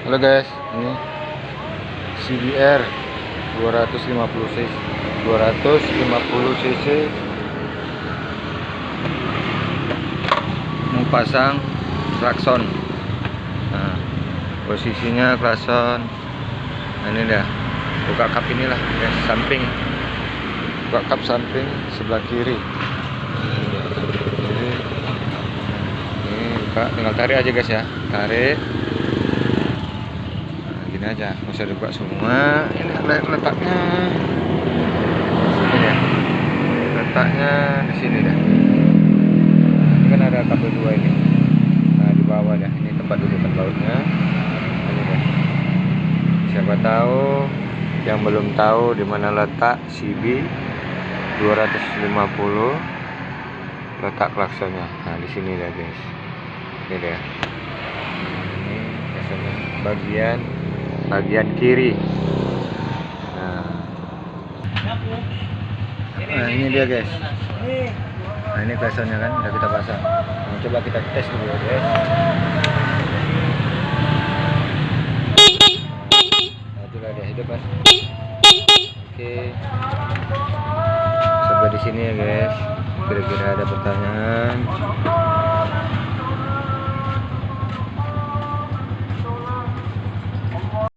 Halo guys, ini CBR 250 cc mau pasang klakson. Nah, posisinya klakson. Nah, ini dah buka kap inilah guys, samping, buka kap samping sebelah kiri. Ini buka, tinggal tarik aja guys ya, tarik. Gini aja, nggak usah dibuka semua. Ini letaknya sini ya, letaknya di sini dah. Ini kan ada kabel dua ini. Nah, di bawah dah, ini tempat dudukan bautnya. Ini dah. Siapa tahu yang belum tahu di mana letak CB 250 letak klaksonnya. Nah, di sini dah guys. Ini dah. Ini klaksonnya bagian kiri. Nah, ini dia guys. Nah, ini klaksonnya kan udah kita pasang. Nah, coba kita tes dulu ya guys. Nah, itulah dia, hidup mas. Oke, sampai di sini ya guys. Kira-kira ada pertanyaan?